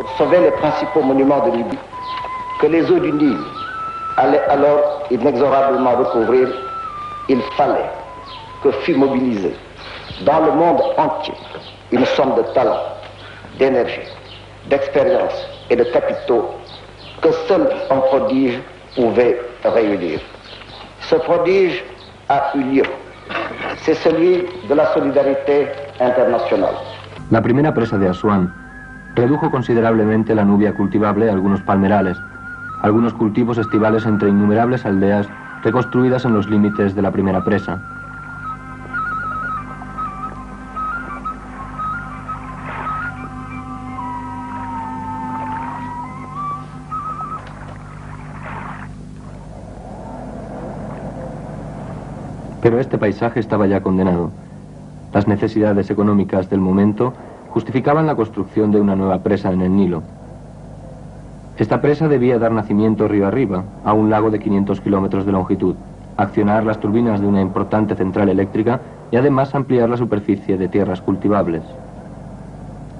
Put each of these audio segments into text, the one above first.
Pour sauver les principaux monuments de Libye, que les eaux du Nil allaient alors inexorablement recouvrir, il fallait que fût mobilisée dans le monde entier une somme de talent, d'énergie, d'expérience et de capitaux que seul un prodige pouvait réunir. Ce prodige a eu lieu. C'est celui de la solidarité internacional. La primera presa de Asuán redujo considerablemente la nubia cultivable a algunos palmerales, algunos cultivos estivales entre innumerables aldeas reconstruidas en los límites de la primera presa. Pero este paisaje estaba ya condenado. Las necesidades económicas del momento justificaban la construcción de una nueva presa en el Nilo. Esta presa debía dar nacimiento río arriba, a un lago de 500 kilómetros de longitud, accionar las turbinas de una importante central eléctrica y además ampliar la superficie de tierras cultivables.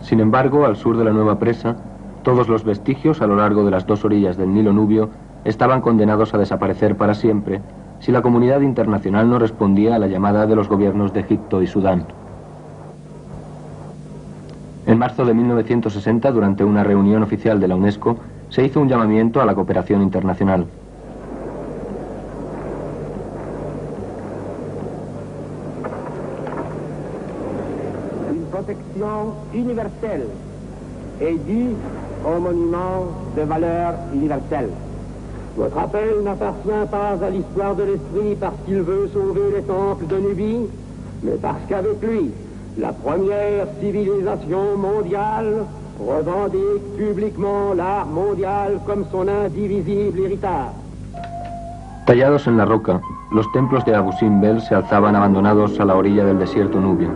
Sin embargo, al sur de la nueva presa, todos los vestigios a lo largo de las dos orillas del Nilo Nubio estaban condenados a desaparecer para siempre si la comunidad internacional no respondía a la llamada de los gobiernos de Egipto y Sudán. En marzo de 1960, durante una reunión oficial de la UNESCO, se hizo un llamamiento a la cooperación internacional. Une protection universelle est due aux monuments de valeur universelle. Votre appel n'appartient pas à l'histoire de l'esprit parce qu'il veut sauver les temples de Nubie, mais parce qu'avec lui, la première civilisation mondiale revendique publiquement l'art mondial comme son indivisible héritage. Tallados en la roca, los templos de Abu Simbel se alzaban abandonados a la orilla del desierto nubio.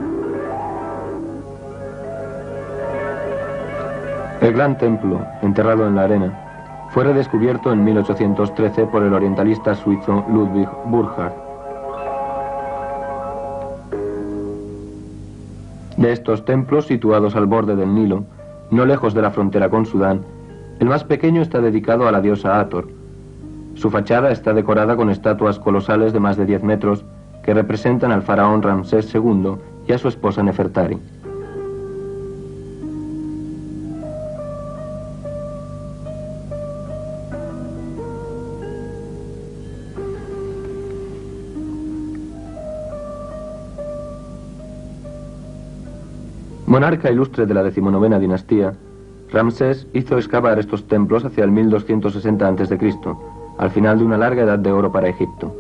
El gran templo, enterrado en la arena, fue redescubierto en 1813 por el orientalista suizo Ludwig Burckhardt. De estos templos, situados al borde del Nilo, no lejos de la frontera con Sudán, el más pequeño está dedicado a la diosa Hathor. Su fachada está decorada con estatuas colosales de más de 10 metros que representan al faraón Ramsés II y a su esposa Nefertari. Monarca ilustre de la 19ª dinastía, Ramsés hizo excavar estos templos hacia el 1260 a.C., al final de una larga edad de oro para Egipto.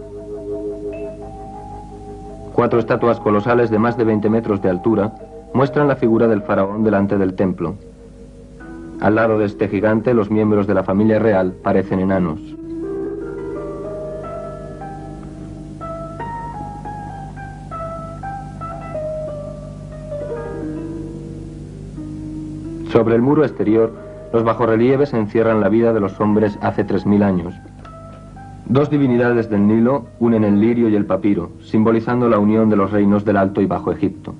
4 estatuas colosales de más de 20 metros de altura muestran la figura del faraón delante del templo. Al lado de este gigante, los miembros de la familia real parecen enanos. Sobre el muro exterior, los bajorrelieves encierran la vida de los hombres hace 3000 años. 2 divinidades del Nilo unen el lirio y el papiro, simbolizando la unión de los reinos del Alto y Bajo Egipto.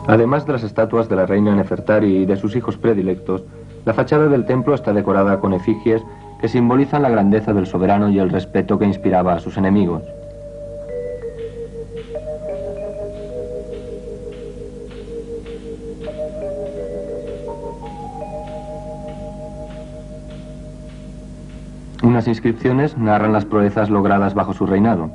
Además de las estatuas de la reina Nefertari y de sus hijos predilectos, la fachada del templo está decorada con efigies que simbolizan la grandeza del soberano y el respeto que inspiraba a sus enemigos. Unas inscripciones narran las proezas logradas bajo su reinado.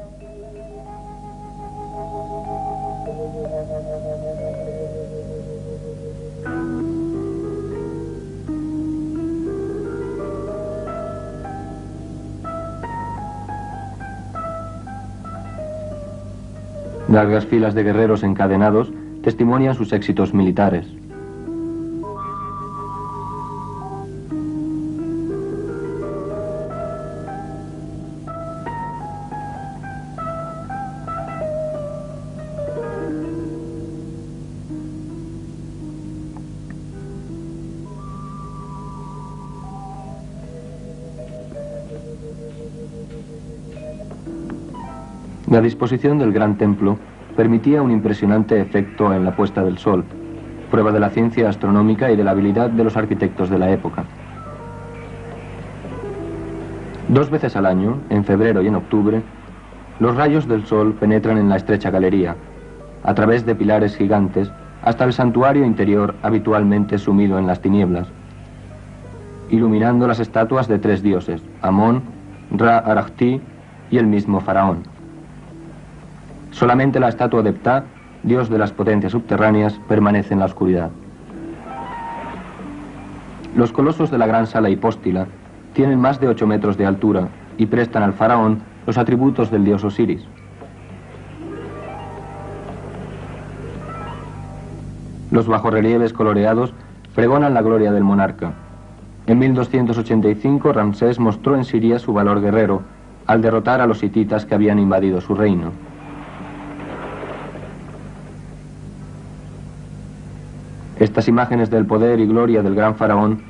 Largas filas de guerreros encadenados testimonian sus éxitos militares. La disposición del gran templo permitía un impresionante efecto en la puesta del sol, prueba de la ciencia astronómica y de la habilidad de los arquitectos de la época. 2 veces al año, en febrero y en octubre, los rayos del sol penetran en la estrecha galería, a través de pilares gigantes, hasta el santuario interior habitualmente sumido en las tinieblas, iluminando las estatuas de 3 dioses, Amón, Ra-Arachti y el mismo faraón. Solamente la estatua de Ptah, dios de las potencias subterráneas, permanece en la oscuridad. Los colosos de la gran sala hipóstila tienen más de 8 metros de altura y prestan al faraón los atributos del dios Osiris. Los bajorrelieves coloreados pregonan la gloria del monarca. En 1285 Ramsés mostró en Siria su valor guerrero al derrotar a los hititas que habían invadido su reino. Estas imágenes del poder y gloria del gran faraón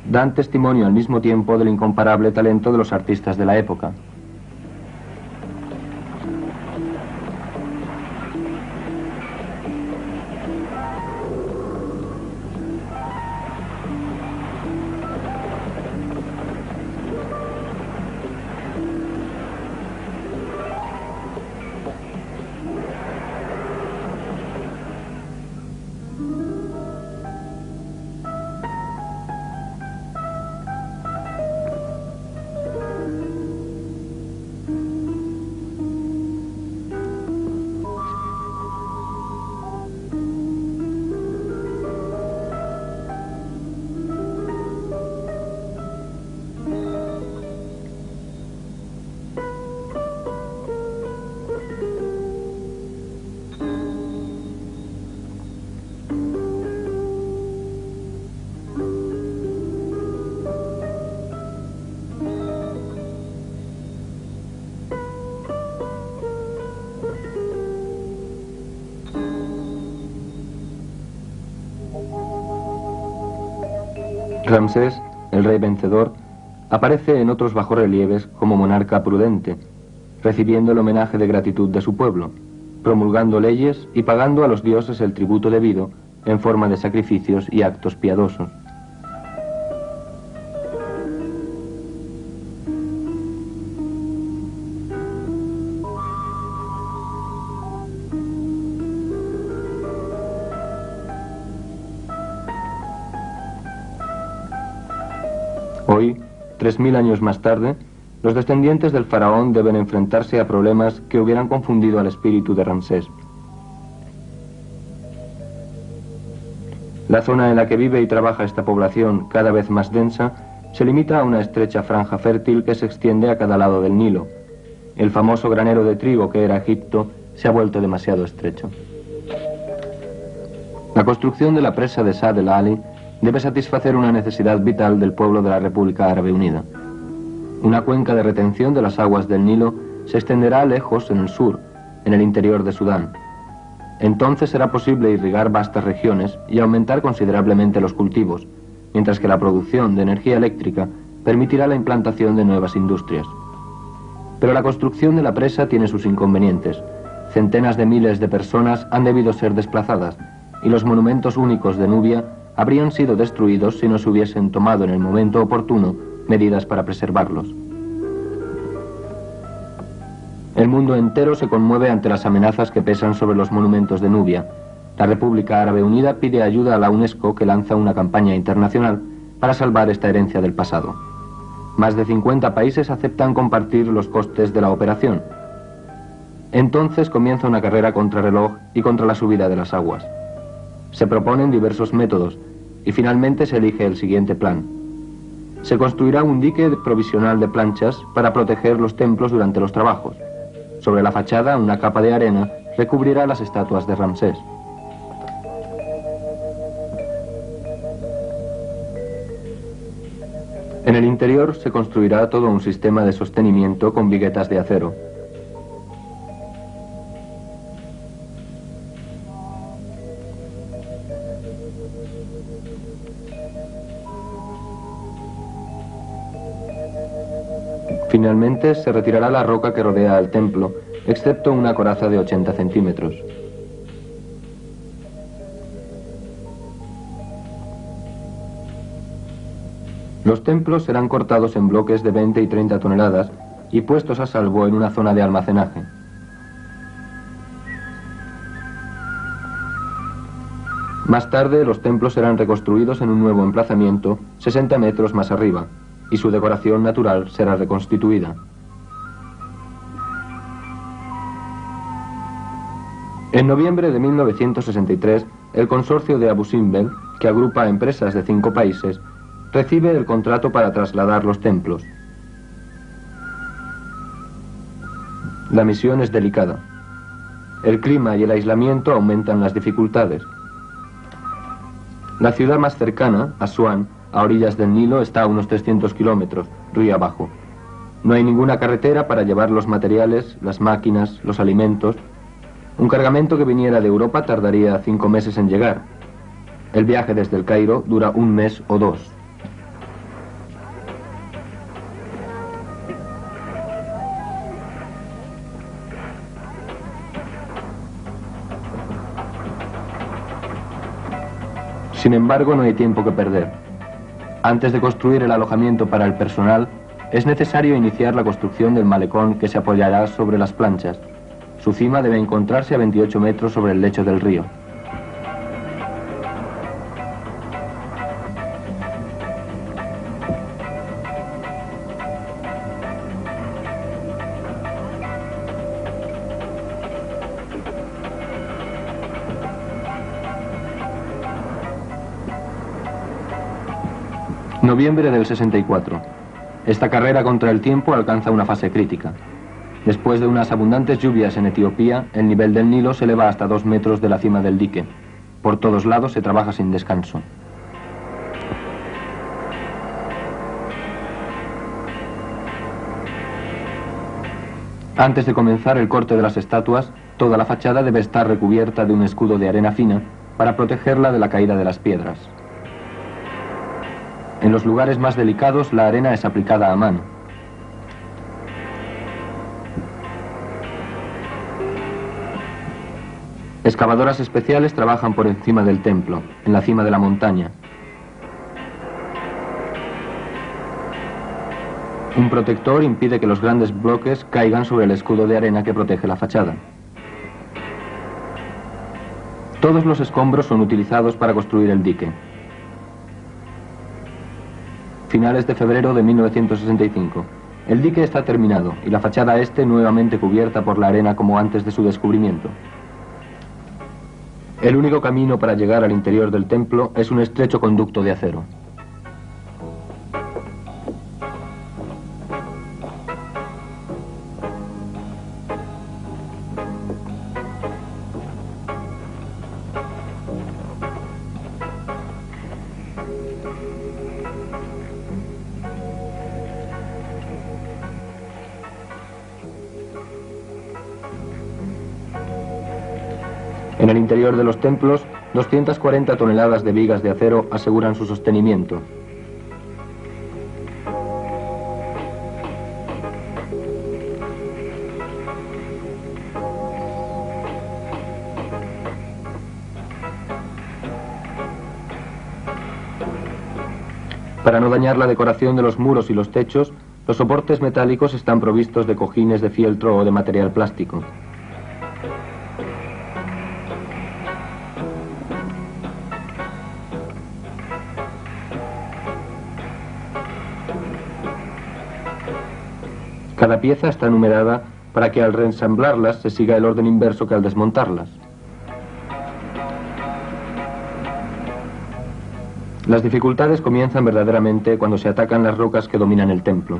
dan testimonio al mismo tiempo del incomparable talento de los artistas de la época. Ramsés, el rey vencedor, aparece en otros bajorrelieves como monarca prudente, recibiendo el homenaje de gratitud de su pueblo, promulgando leyes y pagando a los dioses el tributo debido en forma de sacrificios y actos piadosos. Hoy, 3000 años más tarde, los descendientes del faraón deben enfrentarse a problemas que hubieran confundido al espíritu de Ramsés. La zona en la que vive y trabaja esta población, cada vez más densa, se limita a una estrecha franja fértil que se extiende a cada lado del Nilo. El famoso granero de trigo que era Egipto se ha vuelto demasiado estrecho. La construcción de la presa de Saad el-Ali debe satisfacer una necesidad vital del pueblo de la República Árabe Unida. Una cuenca de retención de las aguas del Nilo se extenderá lejos en el sur, en el interior de Sudán. Entonces será posible irrigar vastas regiones y aumentar considerablemente los cultivos, mientras que la producción de energía eléctrica permitirá la implantación de nuevas industrias. Pero la construcción de la presa tiene sus inconvenientes. Centenas de miles de personas han debido ser desplazadas y los monumentos únicos de Nubia habrían sido destruidos si no se hubiesen tomado en el momento oportuno medidas para preservarlos. El mundo entero se conmueve ante las amenazas que pesan sobre los monumentos de Nubia. La República Árabe Unida pide ayuda a la UNESCO, que lanza una campaña internacional para salvar esta herencia del pasado. Más de 50 países aceptan compartir los costes de la operación. Entonces comienza una carrera contrarreloj y contra la subida de las aguas. Se proponen diversos métodos y finalmente se elige el siguiente plan. Se construirá un dique provisional de planchas para proteger los templos durante los trabajos. Sobre la fachada, una capa de arena recubrirá las estatuas de Ramsés. En el interior se construirá todo un sistema de sostenimiento con viguetas de acero. Finalmente se retirará la roca que rodea al templo excepto una coraza de 80 centímetros. Los templos serán cortados en bloques de 20 y 30 toneladas y puestos a salvo en una zona de almacenaje. Más tarde, los templos serán reconstruidos en un nuevo emplazamiento 60 metros más arriba, y su decoración natural será reconstituida. En noviembre de 1963, el consorcio de Abu Simbel, que agrupa empresas de 5 países, recibe el contrato para trasladar los templos. La misión es delicada. El clima y el aislamiento aumentan las dificultades. La ciudad más cercana, Asuán, a orillas del Nilo, está a unos 300 kilómetros, río abajo. No hay ninguna carretera para llevar los materiales, las máquinas, los alimentos. Un cargamento que viniera de Europa tardaría 5 meses en llegar. El viaje desde el Cairo dura 1 mes o 2. Sin embargo, no hay tiempo que perder. Antes de construir el alojamiento para el personal, es necesario iniciar la construcción del malecón que se apoyará sobre las planchas. Su cima debe encontrarse a 28 metros sobre el lecho del río. Noviembre del 64. Esta carrera contra el tiempo alcanza una fase crítica. Después de unas abundantes lluvias en Etiopía, el nivel del Nilo se eleva hasta 2 metros de la cima del dique. Por todos lados se trabaja sin descanso. Antes de comenzar el corte de las estatuas, toda la fachada debe estar recubierta de un escudo de arena fina para protegerla de la caída de las piedras. En los lugares más delicados, la arena es aplicada a mano. Excavadoras especiales trabajan por encima del templo, en la cima de la montaña. Un protector impide que los grandes bloques caigan sobre el escudo de arena que protege la fachada. Todos los escombros son utilizados para construir el dique. Finales de febrero de 1965. El dique está terminado y la fachada este nuevamente cubierta por la arena como antes de su descubrimiento. El único camino para llegar al interior del templo es un estrecho conducto de acero. En el interior de los templos, 240 toneladas de vigas de acero aseguran su sostenimiento. Para no dañar la decoración de los muros y los techos, los soportes metálicos están provistos de cojines de fieltro o de material plástico. Cada pieza está numerada para que al reensamblarlas se siga el orden inverso que al desmontarlas. Las dificultades comienzan verdaderamente cuando se atacan las rocas que dominan el templo.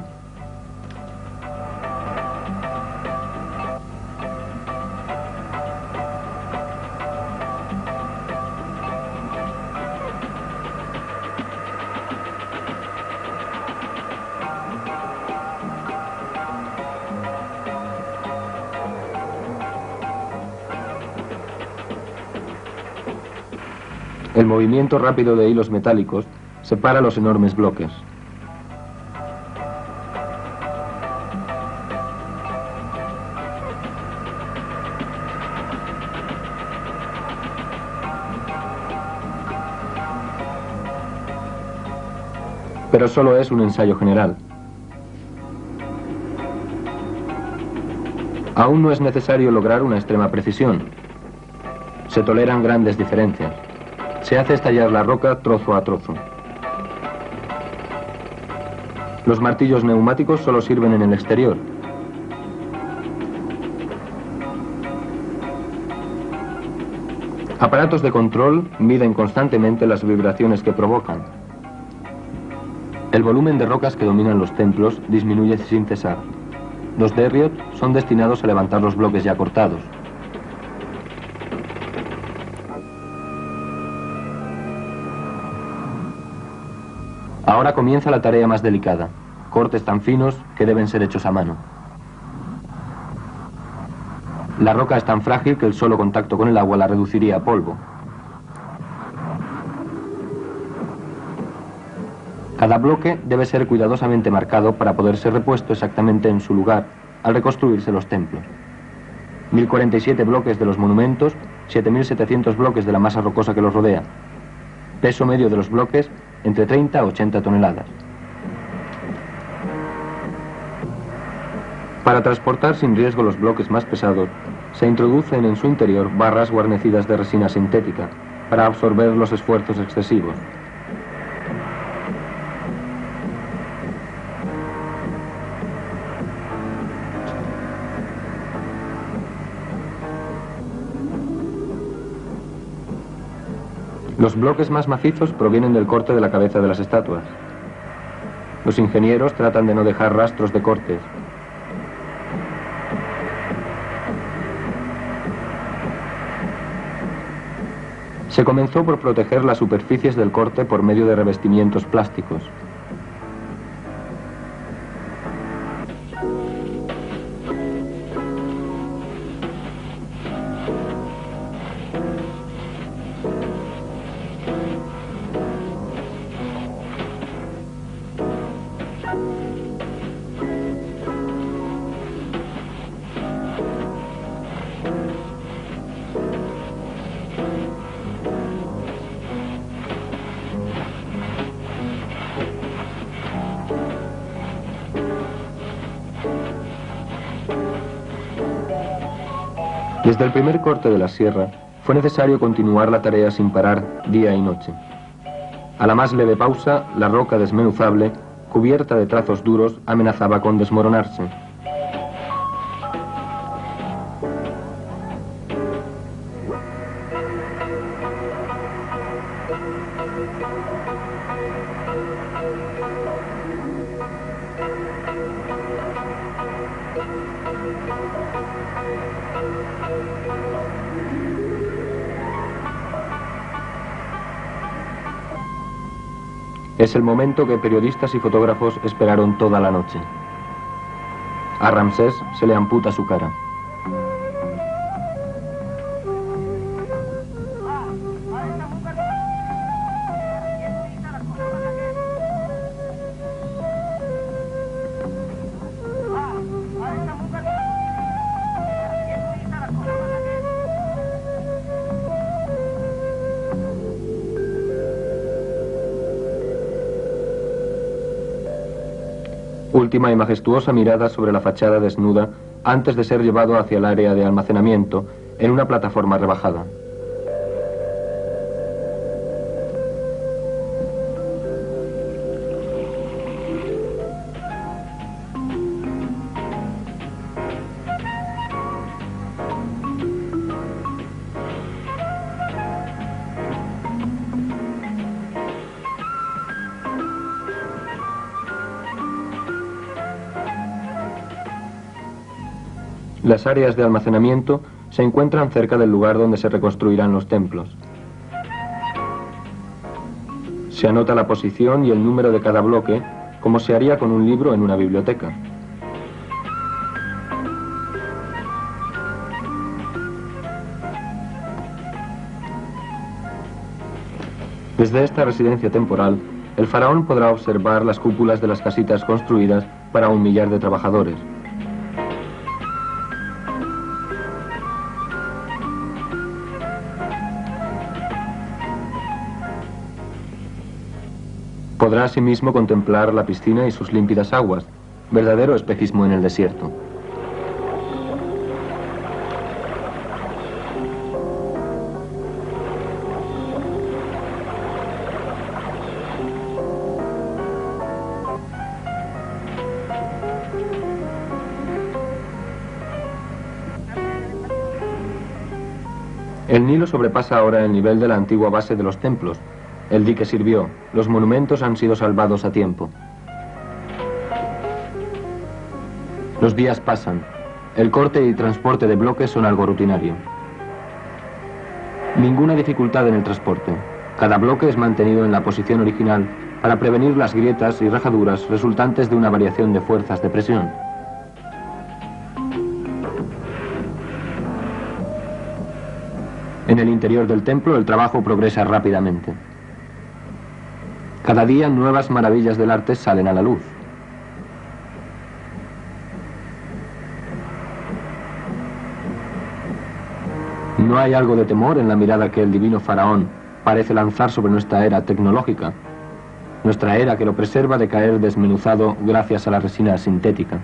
El movimiento rápido de hilos metálicos separa los enormes bloques. Pero solo es un ensayo general. Aún no es necesario lograr una extrema precisión. Se toleran grandes diferencias. Se hace estallar la roca trozo a trozo. Los martillos neumáticos solo sirven en el exterior. Aparatos de control miden constantemente las vibraciones que provocan. El volumen de rocas que dominan los templos disminuye sin cesar. Los derriot son destinados a levantar los bloques ya cortados. Ahora comienza la tarea más delicada, cortes tan finos que deben ser hechos a mano. La roca es tan frágil que el solo contacto con el agua la reduciría a polvo. Cada bloque debe ser cuidadosamente marcado para poder ser repuesto exactamente en su lugar al reconstruirse los templos. 1047 bloques de los monumentos, 7700 bloques de la masa rocosa que los rodea. Peso medio de los bloques, entre 30 a 80 toneladas. Para transportar sin riesgo los bloques más pesados, se introducen en su interior barras guarnecidas de resina sintética para absorber los esfuerzos excesivos. Los bloques más macizos provienen del corte de la cabeza de las estatuas. Los ingenieros tratan de no dejar rastros de cortes. Se comenzó por proteger las superficies del corte por medio de revestimientos plásticos. Desde el primer corte de la sierra, fue necesario continuar la tarea sin parar día y noche. A la más leve pausa, la roca desmenuzable, cubierta de trazos duros, amenazaba con desmoronarse. Es el momento que periodistas y fotógrafos esperaron toda la noche. A Ramsés se le amputa su cara. Última y majestuosa mirada sobre la fachada desnuda antes de ser llevado hacia el área de almacenamiento en una plataforma rebajada. Las áreas de almacenamiento se encuentran cerca del lugar donde se reconstruirán los templos. Se anota la posición y el número de cada bloque, como se haría con un libro en una biblioteca. Desde esta residencia temporal, el faraón podrá observar las cúpulas de las casitas construidas para 1 millar de trabajadores. Podrá asimismo contemplar la piscina y sus límpidas aguas, verdadero espejismo en el desierto. El Nilo sobrepasa ahora el nivel de la antigua base de los templos. El dique sirvió, los monumentos han sido salvados a tiempo. Los días pasan. El corte y transporte de bloques son algo rutinario. Ninguna dificultad en el transporte. Cada bloque es mantenido en la posición original para prevenir las grietas y rajaduras resultantes de una variación de fuerzas de presión. En el interior del templo el trabajo progresa rápidamente. Cada día nuevas maravillas del arte salen a la luz. No hay algo de temor en la mirada que el divino faraón parece lanzar sobre nuestra era tecnológica, nuestra era que lo preserva de caer desmenuzado gracias a la resina sintética.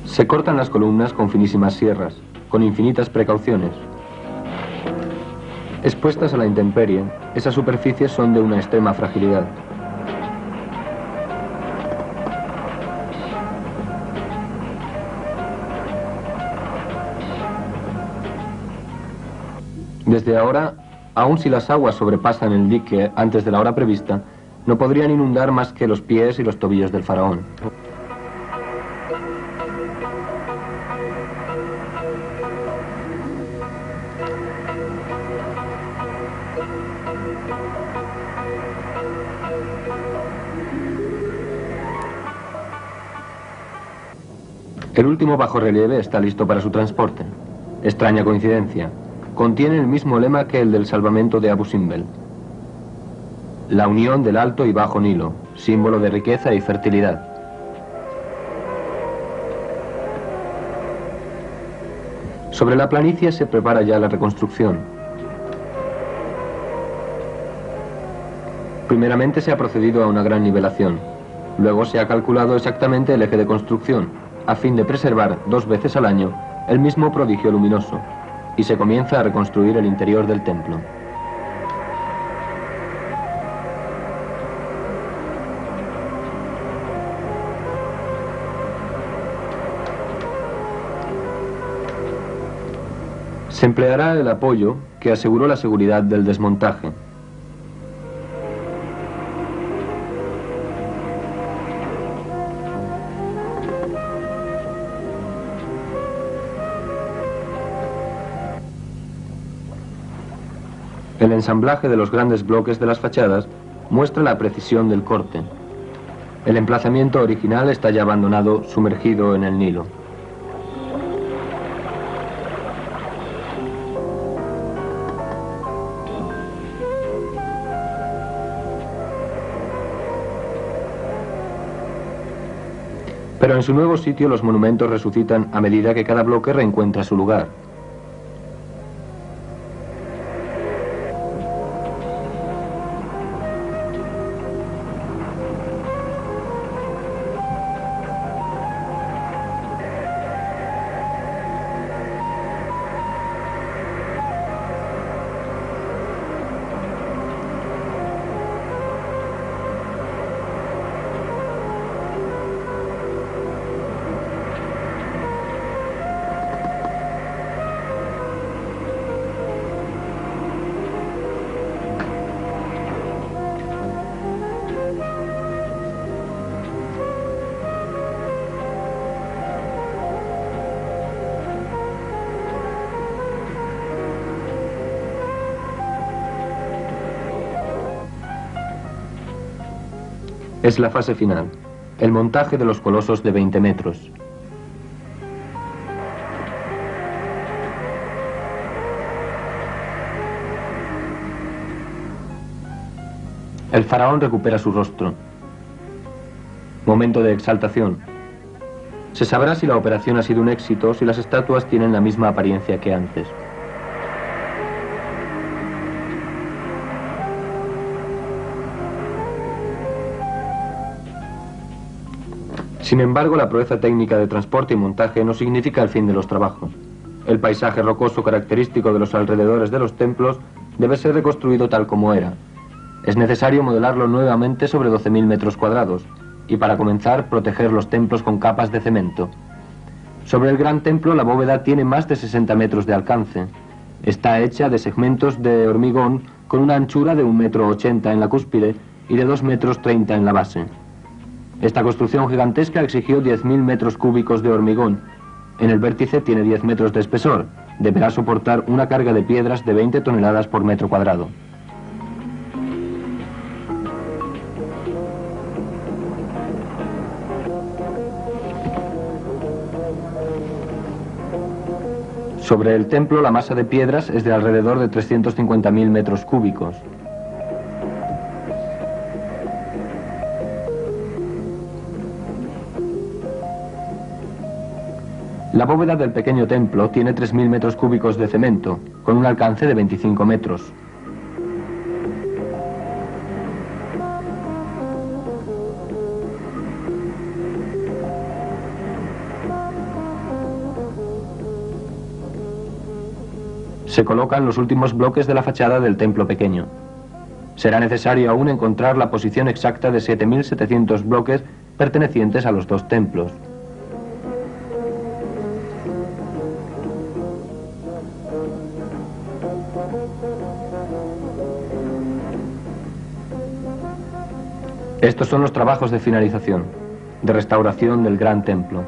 Se cortan las columnas con finísimas sierras, con infinitas precauciones. Expuestas a la intemperie, esas superficies son de una extrema fragilidad. Desde ahora, aun si las aguas sobrepasan el dique antes de la hora prevista, no podrían inundar más que los pies y los tobillos del faraón. El último bajorrelieve está listo para su transporte. Extraña coincidencia. Contiene el mismo lema que el del salvamento de Abu Simbel. La unión del Alto y Bajo Nilo, símbolo de riqueza y fertilidad. Sobre la planicie se prepara ya la reconstrucción. Primeramente se ha procedido a una gran nivelación. Luego se ha calculado exactamente el eje de construcción, a fin de preservar 2 veces al año el mismo prodigio luminoso, y se comienza a reconstruir el interior del templo. Se empleará el apoyo que aseguró la seguridad del desmontaje. El ensamblaje de los grandes bloques de las fachadas muestra la precisión del corte. El emplazamiento original está ya abandonado, sumergido en el Nilo. Pero en su nuevo sitio los monumentos resucitan a medida que cada bloque reencuentra su lugar. Es la fase final, el montaje de los colosos de 20 metros. El faraón recupera su rostro. Momento de exaltación. Se sabrá si la operación ha sido un éxito o si las estatuas tienen la misma apariencia que antes. Sin embargo, la proeza técnica de transporte y montaje no significa el fin de los trabajos. El paisaje rocoso característico de los alrededores de los templos debe ser reconstruido tal como era. Es necesario modelarlo nuevamente sobre 12.000 metros cuadrados y, para comenzar, proteger los templos con capas de cemento. Sobre el gran templo, la bóveda tiene más de 60 metros de alcance. Está hecha de segmentos de hormigón con una anchura de 1,80 m en la cúspide y de 2,30 metros en la base. Esta construcción gigantesca exigió 10.000 metros cúbicos de hormigón. En el vértice tiene 10 metros de espesor. Deberá soportar una carga de piedras de 20 toneladas por metro cuadrado. Sobre el templo, la masa de piedras es de alrededor de 350.000 metros cúbicos. La bóveda del pequeño templo tiene 3.000 metros cúbicos de cemento, con un alcance de 25 metros. Se colocan los últimos bloques de la fachada del templo pequeño. Será necesario aún encontrar la posición exacta de 7.700 bloques pertenecientes a los dos templos. Estos son los trabajos de finalización, de restauración del gran templo.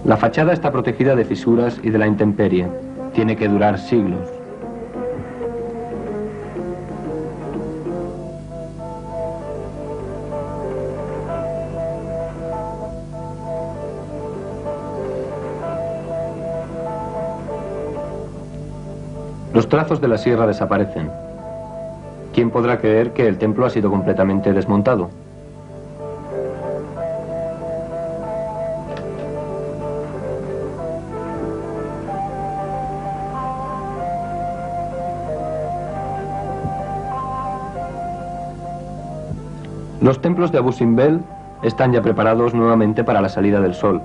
La fachada está protegida de fisuras y de la intemperie. Tiene que durar siglos. Los trazos de la sierra desaparecen. ¿Quién podrá creer que el templo ha sido completamente desmontado? Los templos de Abu Simbel están ya preparados nuevamente para la salida del sol.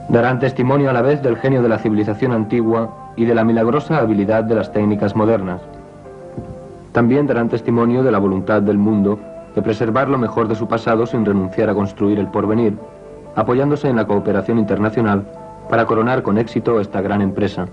Darán testimonio a la vez del genio de la civilización antigua y de la milagrosa habilidad de las técnicas modernas. También darán testimonio de la voluntad del mundo de preservar lo mejor de su pasado sin renunciar a construir el porvenir, apoyándose en la cooperación internacional para coronar con éxito esta gran empresa.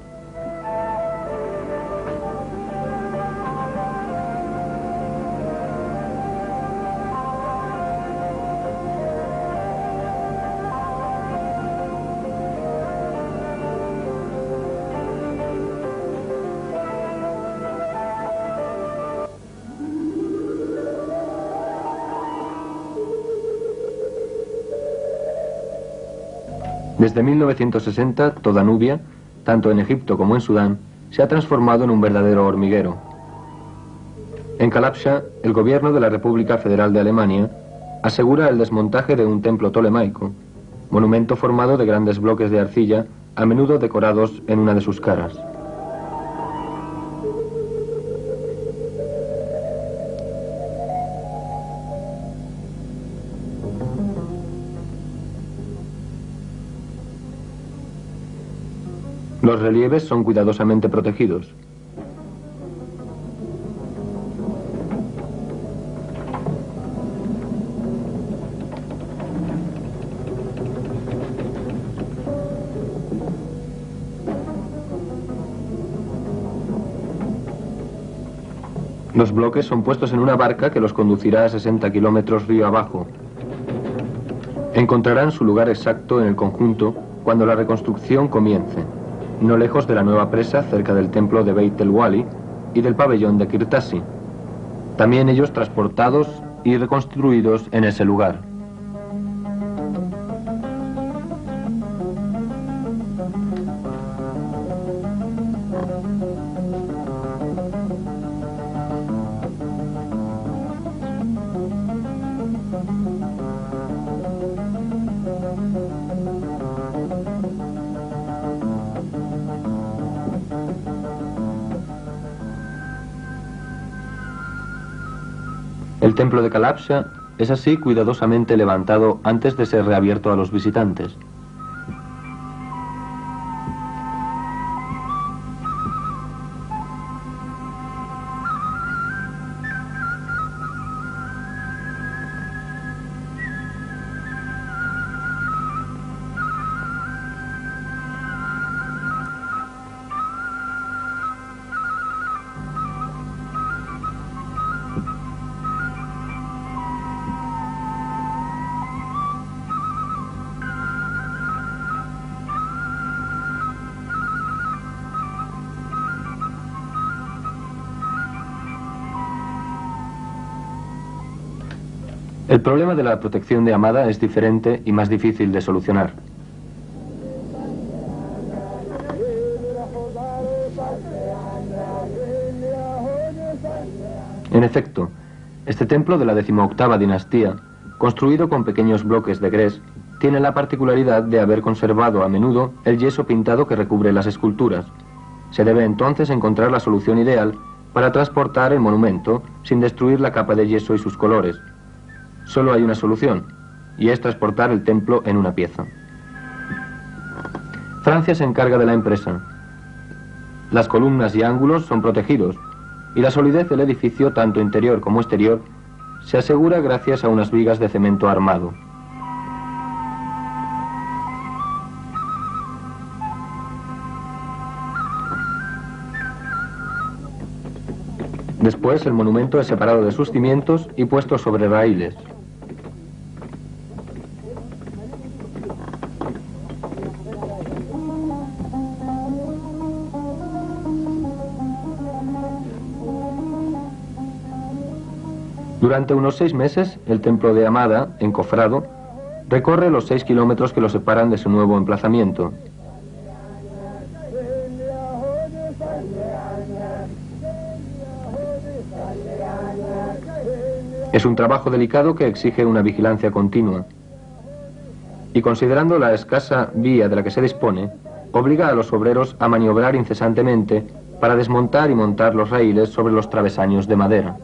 Desde 1960, toda Nubia, tanto en Egipto como en Sudán, se ha transformado en un verdadero hormiguero. En Kalabsha, el gobierno de la República Federal de Alemania asegura el desmontaje de un templo tolemaico, monumento formado de grandes bloques de arcilla, a menudo decorados en una de sus caras. Los relieves son cuidadosamente protegidos. Los bloques son puestos en una barca que los conducirá a 60 kilómetros río abajo. Encontrarán su lugar exacto en el conjunto cuando la reconstrucción comience, no lejos de la nueva presa cerca del templo de Beit el Wali y del pabellón de Kirtasi. También ellos transportados y reconstruidos en ese lugar. El templo de Kalabsha es así cuidadosamente levantado antes de ser reabierto a los visitantes. El problema de la protección de Amada es diferente y más difícil de solucionar. En efecto, este templo de la 18ª dinastía, construido con pequeños bloques de gres, tiene la particularidad de haber conservado a menudo el yeso pintado que recubre las esculturas. Se debe entonces encontrar la solución ideal para transportar el monumento sin destruir la capa de yeso y sus colores. Solo hay una solución, y es transportar el templo en una pieza. Francia se encarga de la empresa. Las columnas y ángulos son protegidos, y la solidez del edificio, tanto interior como exterior, se asegura gracias a unas vigas de cemento armado. Después, el monumento es separado de sus cimientos y puesto sobre raíles. Durante unos 6 meses, el templo de Amada, encofrado, recorre los 6 kilómetros que lo separan de su nuevo emplazamiento. Es un trabajo delicado que exige una vigilancia continua. Y considerando la escasa vía de la que se dispone, obliga a los obreros a maniobrar incesantemente para desmontar y montar los raíles sobre los travesaños de madera.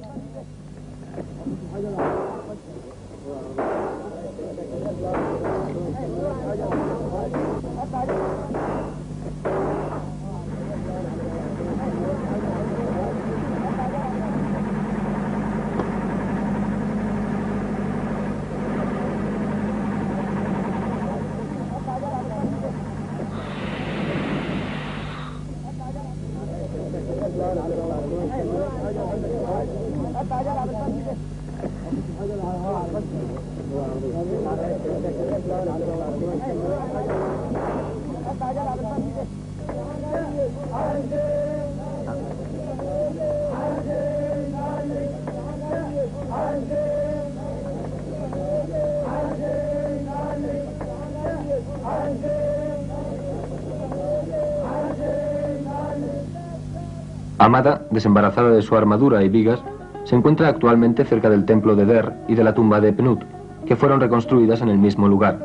Amada, desembarazada de su armadura y vigas, se encuentra actualmente cerca del templo de Der y de la tumba de Pnut, que fueron reconstruidas en el mismo lugar.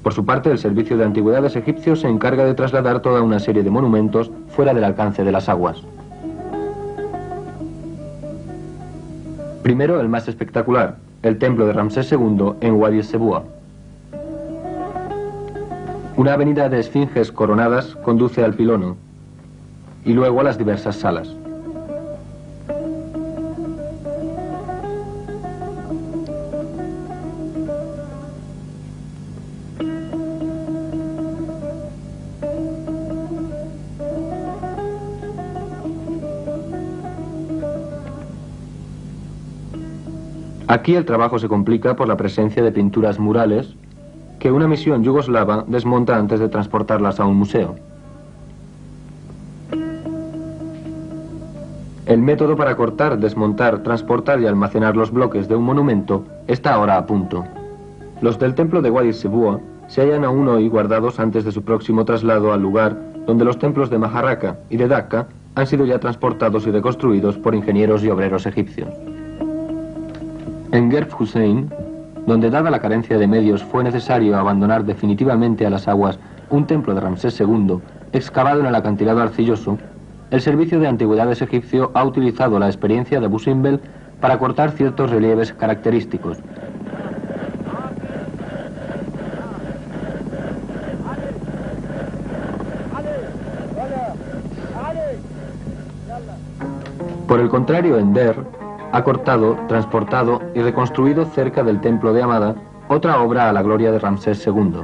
Por su parte, el Servicio de Antigüedades egipcio se encarga de trasladar toda una serie de monumentos fuera del alcance de las aguas. Primero, el más espectacular, el templo de Ramsés II en Wadi Sebua. Una avenida de esfinges coronadas conduce al pilono, y luego a las diversas salas. Aquí el trabajo se complica por la presencia de pinturas murales que una misión yugoslava desmonta antes de transportarlas a un museo. El método para cortar, desmontar, transportar y almacenar los bloques de un monumento está ahora a punto. Los del templo de Wadi Sebua se hallan aún hoy guardados antes de su próximo traslado al lugar donde los templos de Maharraka y de Dacca han sido ya transportados y reconstruidos por ingenieros y obreros egipcios. En Gerf Hussein, donde dada la carencia de medios fue necesario abandonar definitivamente a las aguas un templo de Ramsés II, excavado en el acantilado arcilloso, el Servicio de Antigüedades egipcio ha utilizado la experiencia de Abu Simbel para cortar ciertos relieves característicos. Por el contrario, Ender ha cortado, transportado y reconstruido cerca del templo de Amada otra obra a la gloria de Ramsés II.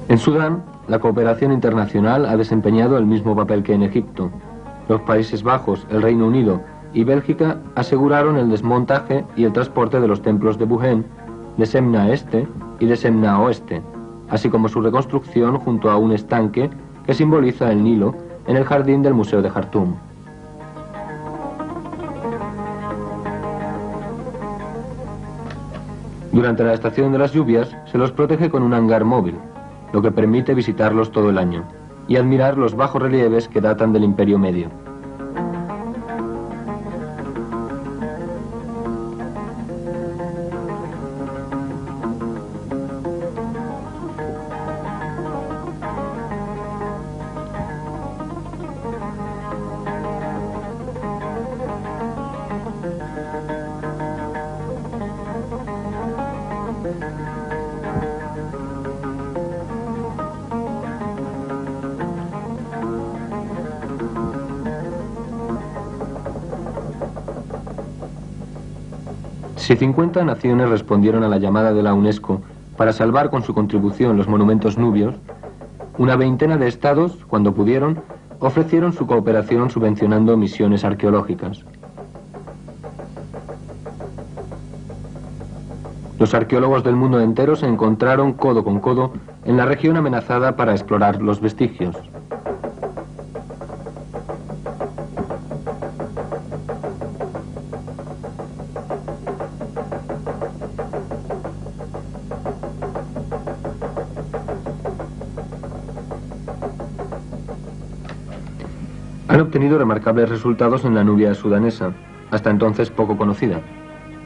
En Sudán, la cooperación internacional ha desempeñado el mismo papel que en Egipto. Los Países Bajos, el Reino Unido y Bélgica aseguraron el desmontaje y el transporte de los templos de Buhen, de Semna Este y de Semna Oeste, así como su reconstrucción junto a un estanque que simboliza el Nilo en el jardín del Museo de Jartum. Durante la estación de las lluvias se los protege con un hangar móvil, lo que permite visitarlos todo el año y admirar los bajorrelieves que datan del Imperio Medio. Si 50 naciones respondieron a la llamada de la UNESCO para salvar con su contribución los monumentos nubios, una veintena de estados, cuando pudieron, ofrecieron su cooperación subvencionando misiones arqueológicas. Los arqueólogos del mundo entero se encontraron codo con codo en la región amenazada para explorar los vestigios. Han obtenido remarcables resultados en la Nubia sudanesa, hasta entonces poco conocida.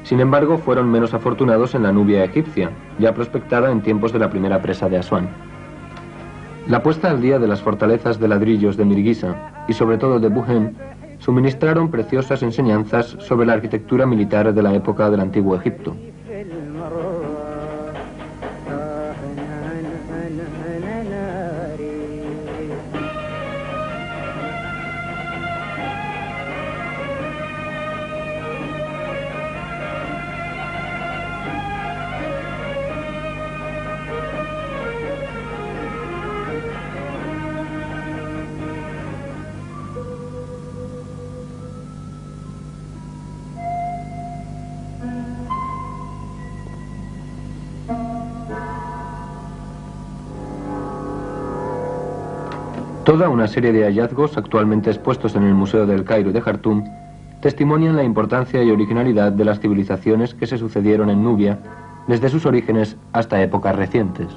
Sin embargo, fueron menos afortunados en la Nubia egipcia, ya prospectada en tiempos de la primera presa de Asuán. La puesta al día de las fortalezas de ladrillos de Mirguisa, y sobre todo de Buhen, suministraron preciosas enseñanzas sobre la arquitectura militar de la época del Antiguo Egipto. Toda una serie de hallazgos actualmente expuestos en el Museo del Cairo de Jartum testimonian la importancia y originalidad de las civilizaciones que se sucedieron en Nubia desde sus orígenes hasta épocas recientes.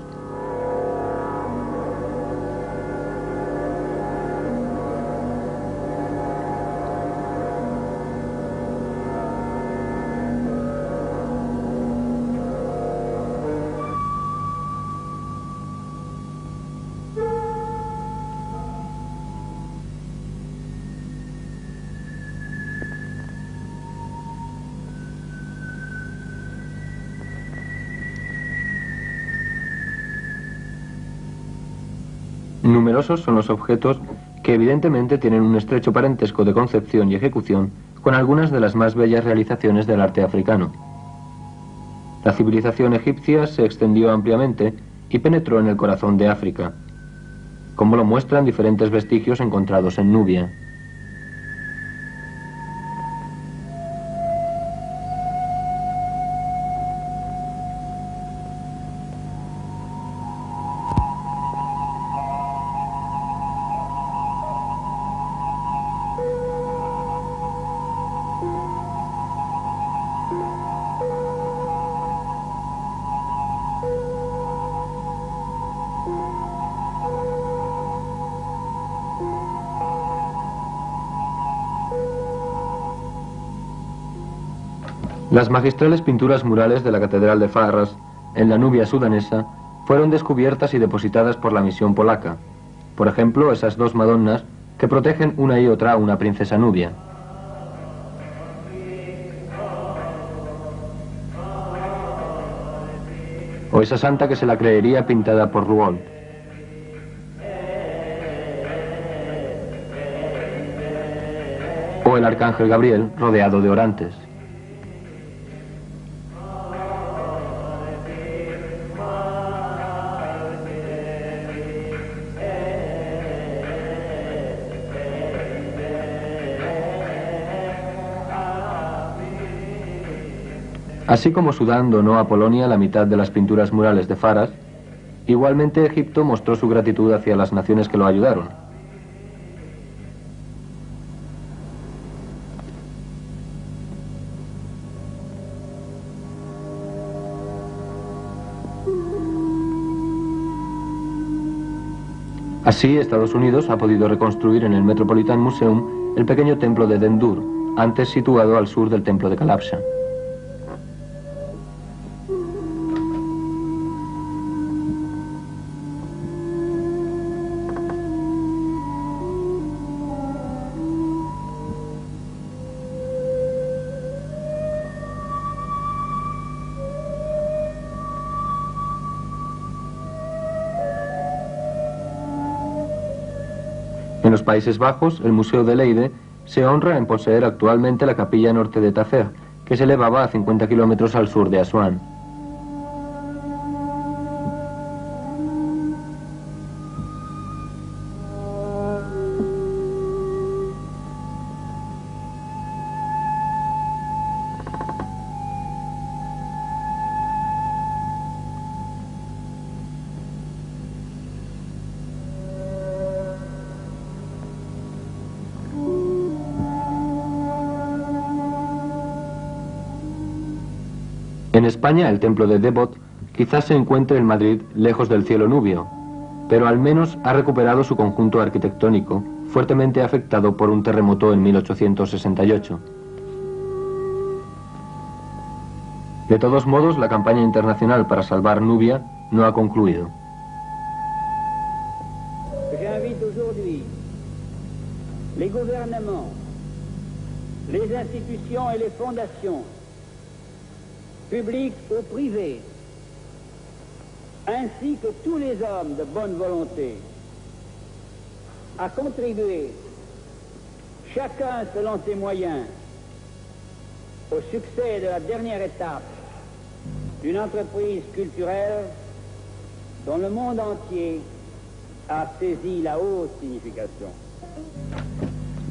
Numerosos son los objetos que evidentemente tienen un estrecho parentesco de concepción y ejecución con algunas de las más bellas realizaciones del arte africano. La civilización egipcia se extendió ampliamente y penetró en el corazón de África, como lo muestran diferentes vestigios encontrados en Nubia. Las magistrales pinturas murales de la Catedral de Farras, en la Nubia sudanesa, fueron descubiertas y depositadas por la misión polaca. Por ejemplo, esas dos Madonnas que protegen una y otra a una princesa nubia. O esa santa que se la creería pintada por Rouault. O el arcángel Gabriel rodeado de orantes. Así como Sudán donó a Polonia la mitad de las pinturas murales de Farras, igualmente Egipto mostró su gratitud hacia las naciones que lo ayudaron. Así, Estados Unidos ha podido reconstruir en el Metropolitan Museum el pequeño templo de Dendur, antes situado al sur del templo de Kalabsha. En los Países Bajos, el Museo de Leiden se honra en poseer actualmente la capilla norte de Tafer, que se elevaba a 50 kilómetros al sur de Asuán. En España, el templo de Debod quizás se encuentre en Madrid lejos del cielo nubio, pero al menos ha recuperado su conjunto arquitectónico, fuertemente afectado por un terremoto en 1868. De todos modos, la campaña internacional para salvar Nubia no ha concluido. J'invite aujourd'hui les gouvernements, les institutions et les fondations, publics ou privés, ainsi que tous les hommes de bonne volonté, à contribuer, chacun selon ses moyens, au succès de la dernière étape d'une entreprise culturelle dont le monde entier a saisi la haute signification.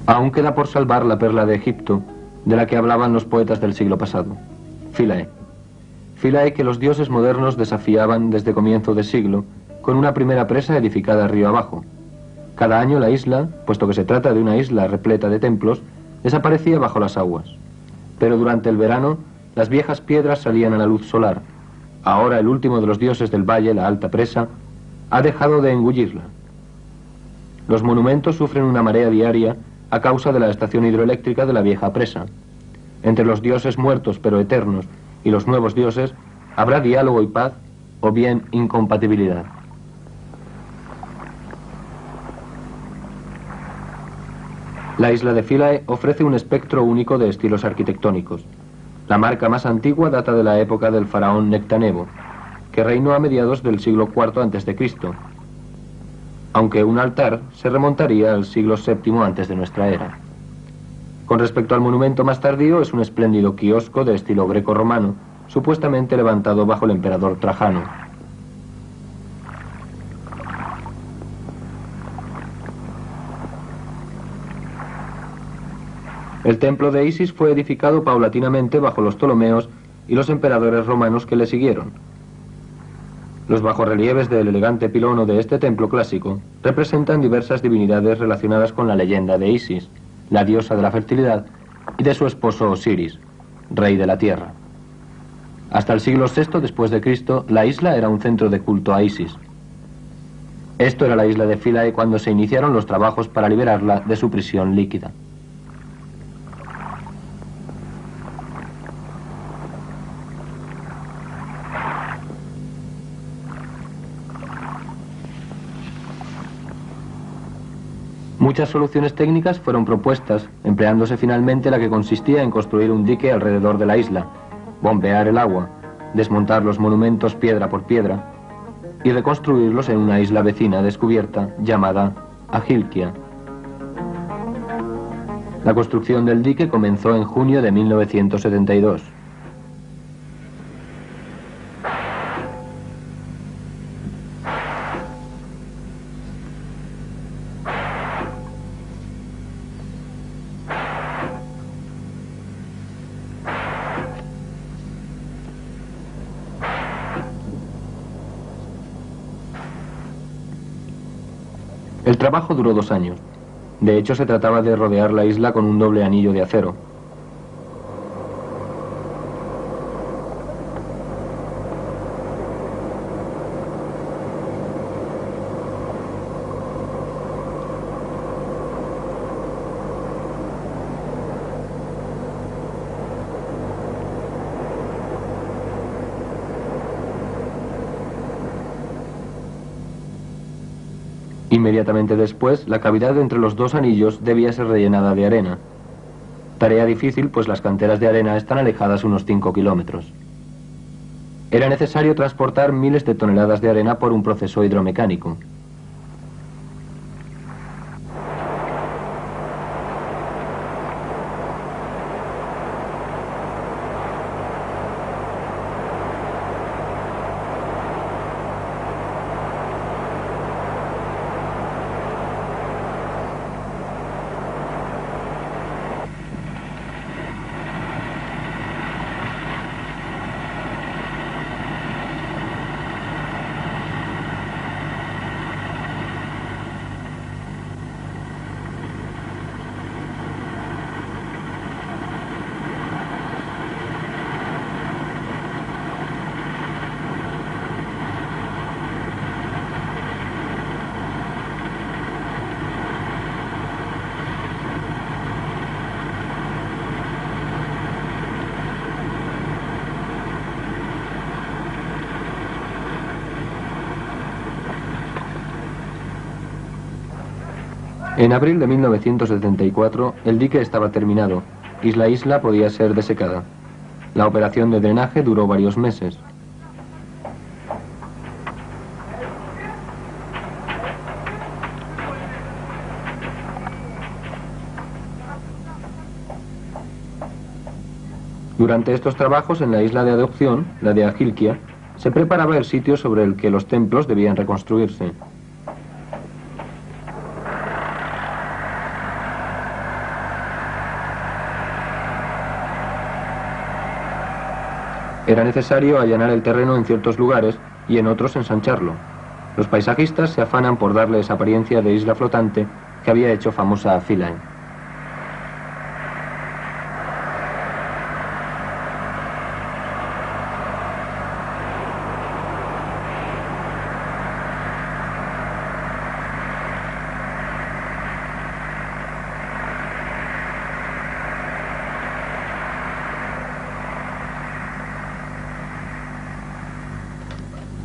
Aún queda por salvar la perla de Egipto, de la que hablaban los poetas del siglo pasado, Philae. Philae que los dioses modernos desafiaban desde comienzo de siglo, con una primera presa edificada río abajo. Cada año la isla, puesto que se trata de una isla repleta de templos, desaparecía bajo las aguas. Pero durante el verano, las viejas piedras salían a la luz solar. Ahora el último de los dioses del valle, la alta presa, ha dejado de engullirla. Los monumentos sufren una marea diaria a causa de la estación hidroeléctrica de la vieja presa. Entre los dioses muertos pero eternos y los nuevos dioses, habrá diálogo y paz, o bien incompatibilidad. La isla de Philae ofrece un espectro único de estilos arquitectónicos. La marca más antigua data de la época del faraón Nectanebo, que reinó a mediados del siglo IV a.C., aunque un altar se remontaría al siglo VII antes de nuestra era. Con respecto al monumento más tardío, es un espléndido quiosco de estilo greco-romano, supuestamente levantado bajo el emperador Trajano. El templo de Isis fue edificado paulatinamente bajo los Ptolomeos y los emperadores romanos que le siguieron. Los bajorrelieves del elegante pilono de este templo clásico representan diversas divinidades relacionadas con la leyenda de Isis, la diosa de la fertilidad, y de su esposo Osiris, rey de la tierra. Hasta el siglo VI después de Cristo, la isla era un centro de culto a Isis. Esto era la isla de Philae cuando se iniciaron los trabajos para liberarla de su prisión líquida. Muchas soluciones técnicas fueron propuestas, empleándose finalmente la que consistía en construir un dique alrededor de la isla, bombear el agua, desmontar los monumentos piedra por piedra y reconstruirlos en una isla vecina descubierta llamada Agilkia. La construcción del dique comenzó en junio de 1972. El trabajo duró 2 años. De hecho, se trataba de rodear la isla con un doble anillo de acero. Inmediatamente después, la cavidad entre los 2 anillos debía ser rellenada de arena. Tarea difícil, pues las canteras de arena están alejadas unos 5 kilómetros. Era necesario transportar miles de toneladas de arena por un proceso hidromecánico. En abril de 1974, el dique estaba terminado y la isla podía ser desecada. La operación de drenaje duró varios meses. Durante estos trabajos en la isla de adopción, la de Agilkia, se preparaba el sitio sobre el que los templos debían reconstruirse. Era necesario allanar el terreno en ciertos lugares y en otros ensancharlo. Los paisajistas se afanan por darle esa apariencia de isla flotante que había hecho famosa a Philae.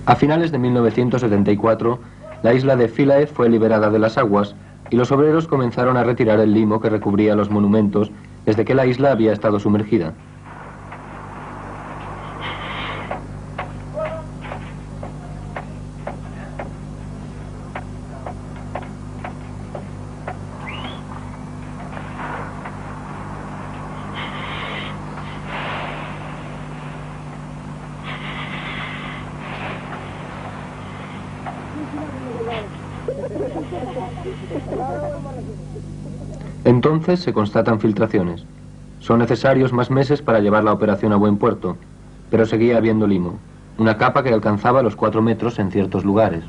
A finales de 1974, la isla de Philae fue liberada de las aguas y los obreros comenzaron a retirar el limo que recubría los monumentos desde que la isla había estado sumergida. Entonces se constatan filtraciones. Son necesarios más meses para llevar la operación a buen puerto, pero seguía habiendo limo, una capa que alcanzaba los 4 metros en ciertos lugares.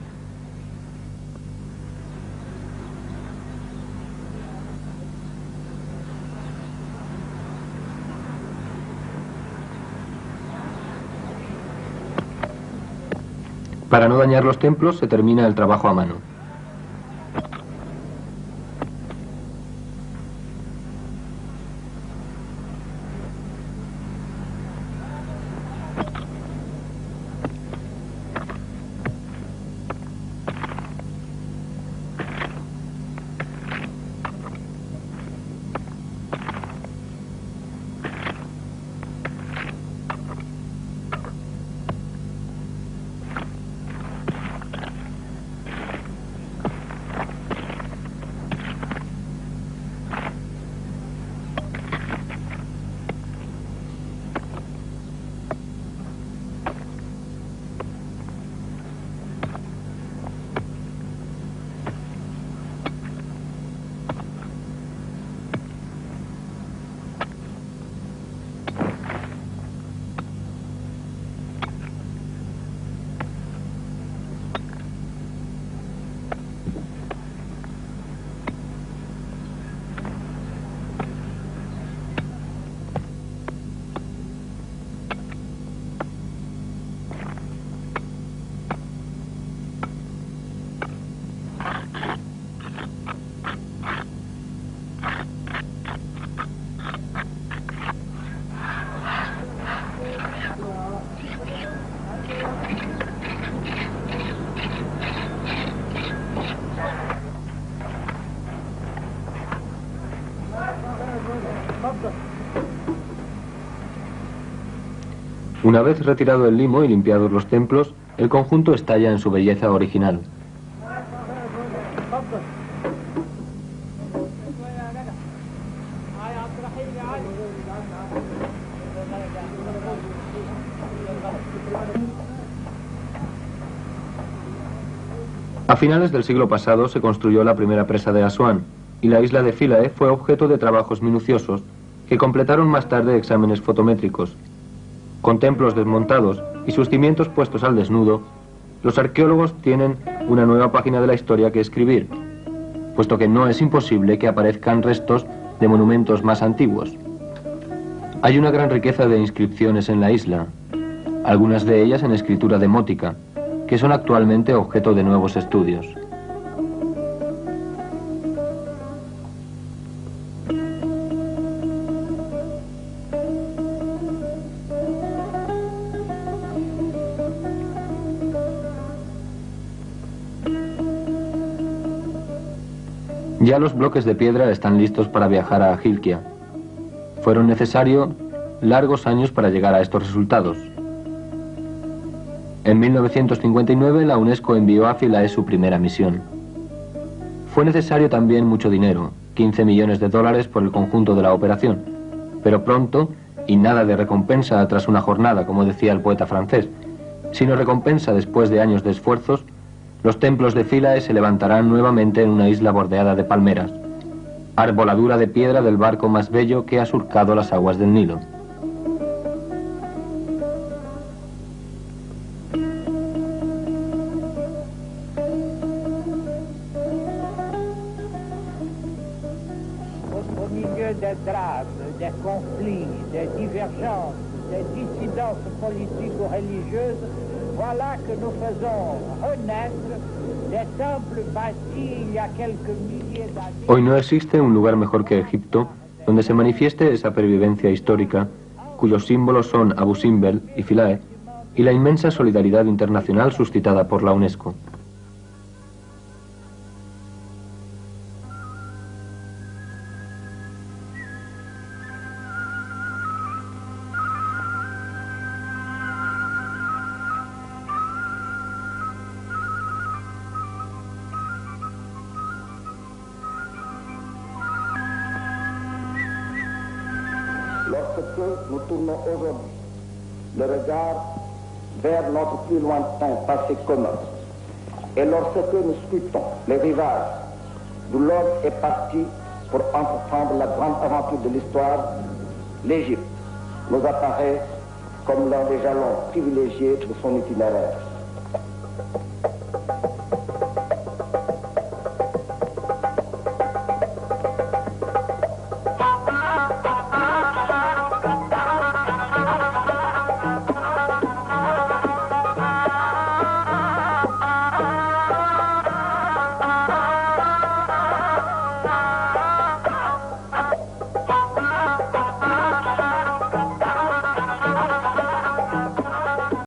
Para no dañar los templos se termina el trabajo a mano. Una vez retirado el limo y limpiados los templos, el conjunto estalla en su belleza original. A finales del siglo pasado se construyó la primera presa de Asuán y la isla de Philae fue objeto de trabajos minuciosos que completaron más tarde exámenes fotométricos. Con templos desmontados y sus cimientos puestos al desnudo, los arqueólogos tienen una nueva página de la historia que escribir, puesto que no es imposible que aparezcan restos de monumentos más antiguos. Hay una gran riqueza de inscripciones en la isla, algunas de ellas en escritura demótica, que son actualmente objeto de nuevos estudios. Ya los bloques de piedra están listos para viajar a Hilkia. Fueron necesarios largos años para llegar a estos resultados. En 1959 la UNESCO envió a Philae su primera misión. Fue necesario también mucho dinero, 15 millones de dólares por el conjunto de la operación, pero pronto, y nada de recompensa tras una jornada, como decía el poeta francés, sino recompensa después de años de esfuerzos, los templos de Philae se levantarán nuevamente en una isla bordeada de palmeras, arboladura de piedra del barco más bello que ha surcado las aguas del Nilo. Au milieu des drames, des conflits, des divergences, des dissidences politiques ou religieuses, voilà que nous faisons renaître des temples bâtis il y a quelques milliers d'années. Hoy no existe un lugar mejor que Egipto donde se manifieste esa pervivencia histórica, cuyos símbolos son Abu Simbel y Philae, y la inmensa solidaridad internacional suscitada por la UNESCO. Lorsque nous tournons aujourd'hui le regard vers notre plus lointain passé commun, et lorsque nous scrutons les rivages d'où l'homme est parti pour entreprendre la grande aventure de l'histoire, l'Égypte nous apparaît comme l'un des jalons privilégiés de son itinéraire.